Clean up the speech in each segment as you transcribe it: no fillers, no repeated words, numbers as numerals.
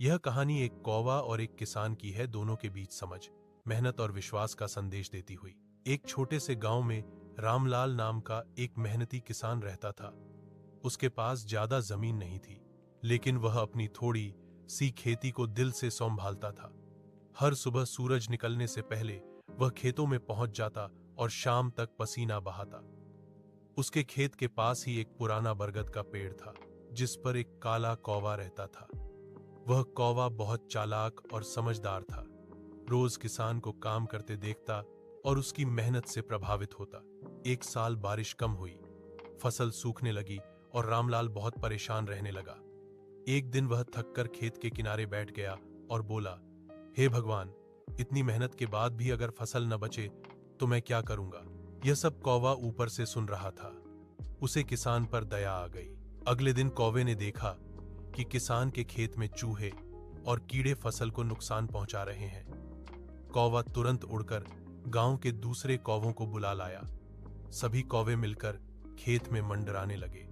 यह कहानी एक कौवा और एक किसान की है, दोनों के बीच समझ, मेहनत और विश्वास का संदेश देती हुई। एक छोटे से गांव में रामलाल नाम का एक मेहनती किसान रहता था। उसके पास ज्यादा जमीन नहीं थी, लेकिन वह अपनी थोड़ी सी खेती को दिल से संभालता था। हर सुबह सूरज निकलने से पहले वह खेतों में पहुंच जाता और शाम तक पसीना बहाता। उसके खेत के पास ही एक पुराना बरगद का पेड़ था, जिस पर एक काला कौवा रहता था। वह कौवा बहुत चालाक और समझदार था। रोज किसान को काम करते देखता और उसकी मेहनत से प्रभावित होता। एक साल बारिश कम हुई, फसल सूखने लगी और रामलाल बहुत परेशान रहने लगा। एक दिन वह थककर खेत के किनारे बैठ गया और बोला, हे भगवान, इतनी मेहनत के बाद भी अगर फसल न बचे तो मैं क्या करूंगा। यह सब कौवा ऊपर से सुन रहा था। उसे किसान पर दया आ गई। अगले दिन कौवे ने देखा कि किसान के खेत में चूहे और कीड़े फसल को नुकसान पहुंचा रहे हैं। कौवा तुरंत उड़कर गांव के दूसरे कौवों को बुला लाया। सभी कौवे मिलकर खेत में मंडराने लगे।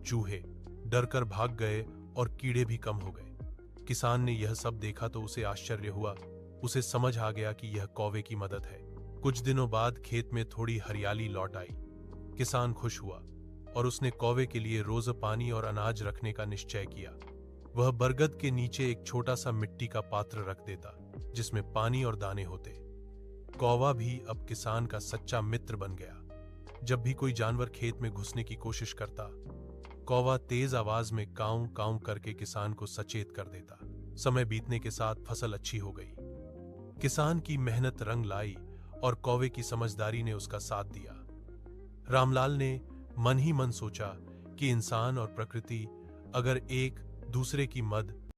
चूहे डरकर भाग गए और कीड़े भी कम हो गए। किसान ने यह सब देखा तो उसे आश्चर्य हुआ। उसे समझ आ गया कि यह कौवे की मदद है। कुछ दिनों बाद खेत में थोड़ी हरियाली लौट आई। किसान खुश हुआ और उसने कौवे के लिए रोज पानी और अनाज रखने का निश्चय किया। वह बरगद के नीचे एक छोटा सा मिट्टी का पात्र रख देता, जिसमें पानी और दाने होते। कौवा भी अब किसान का सच्चा मित्र बन गया। जब भी कोई जानवर खेत में घुसने की कोशिश करता, कौवा तेज आवाज में काऊ काऊ करके किसान को सचेत कर देता। समय बीतने के साथ फसल अच्छी हो गई। किसान की मेहनत रंग लाई और कौवे की समझदारी ने उसका साथ दिया। रामलाल ने मन ही मन सोचा कि इंसान और प्रकृति अगर एक दूसरे की मदद